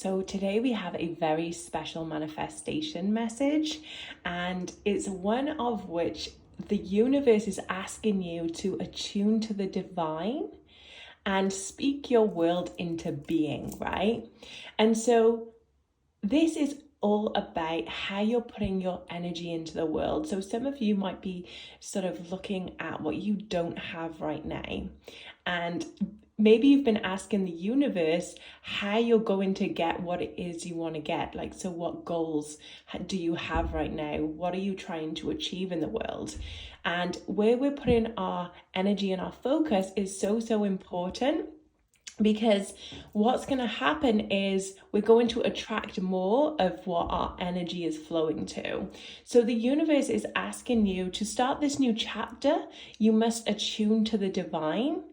So today we have a very special manifestation message, and it's one of which the universe is asking you to attune to the divine and speak your world into being, right? And so this is all about how you're putting your energy into the world. So some of you might be sort of looking at what you don't have right now, and maybe you've been asking the universe how you're going to get what it is you want to get. Like, so what goals do you have right now? What are you trying to achieve in the world? And where we're putting our energy and our focus is so important, because what's going to happen is we're going to attract more of what our energy is flowing to. So the universe is asking you to start this new chapter. You must attune to the divine,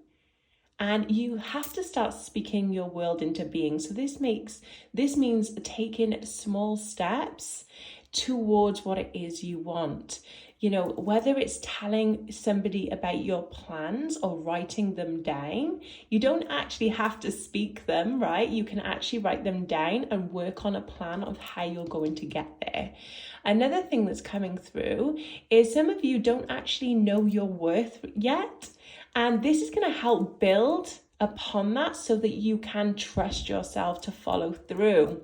and you have to start speaking your world into being. So this means taking small steps towards what it is you want. You know, whether it's telling somebody about your plans or writing them down, you don't actually have to speak them, right? You can actually write them down and work on a plan of how you're going to get there. Another thing that's coming through is some of you don't actually know your worth yet. And this is going to help build upon that so that you can trust yourself to follow through.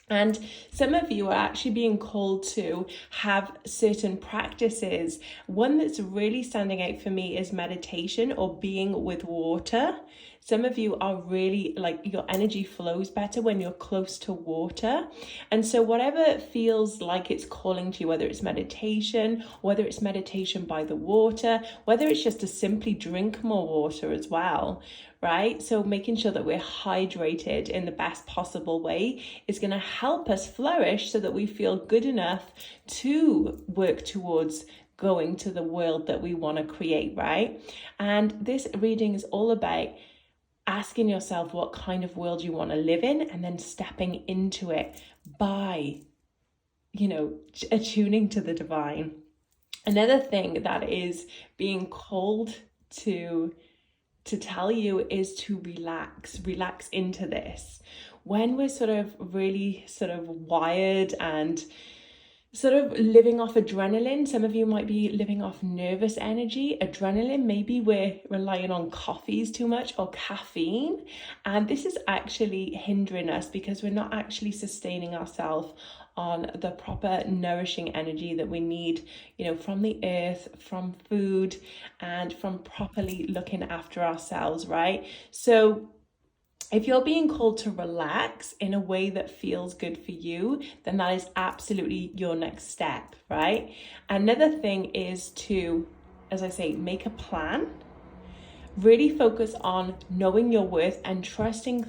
And some of you are actually being called to have certain practices. One that's really standing out for me is meditation or being with water. Some of you are really, like, your energy flows better when you're close to water. And so whatever feels like it's calling to you, whether it's meditation, whether it's meditation by the water, whether it's just to simply drink more water as well, right? So making sure that we're hydrated in the best possible way is going to help us flourish so that we feel good enough to work towards going to the world that we want to create, right? And this reading is all about asking yourself what kind of world you want to live in, and then stepping into it by, attuning to the divine. Another thing that is being called to tell you is to relax into this. When we're sort of really sort of wired and sort of living off adrenaline, some of you might be living off nervous energy. Adrenaline, maybe we're relying on coffees too much or caffeine, and this is actually hindering us because we're not actually sustaining ourselves on the proper nourishing energy that we need, from the earth, from food, and from properly looking after ourselves, right? So if you're being called to relax in a way that feels good for you, then that is absolutely your next step, right? Another thing is to, as I say, make a plan. Really focus on knowing your worth and trusting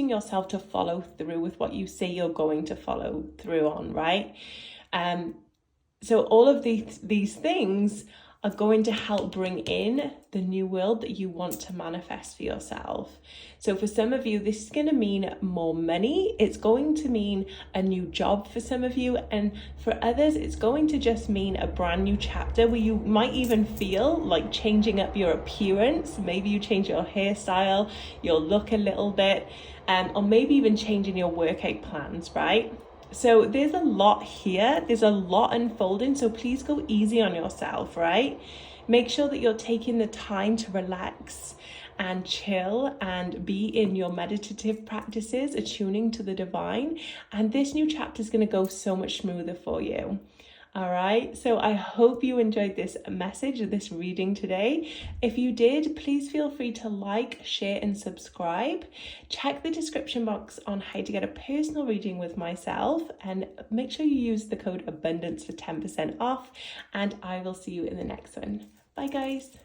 yourself to follow through with what you say you're going to follow through on, right? So all of these things are going to help bring in the new world that you want to manifest for yourself. So for some of you, this is going to mean more money. It's going to mean a new job for some of you. And for others, it's going to just mean a brand new chapter where you might even feel like changing up your appearance. Maybe you change your hairstyle, your look a little bit, or maybe even changing your workout plans, right? So there's a lot here. There's a lot unfolding. So please go easy on yourself, right? Make sure that you're taking the time to relax and chill and be in your meditative practices, attuning to the divine. And this new chapter is going to go so much smoother for you. All right, so I hope you enjoyed this message, this reading today. If you did, please feel free to like, share, and subscribe. Check the description box on how to get a personal reading with myself, and make sure you use the code ABUNDANCE for 10% off, and I will see you in the next one. Bye, guys.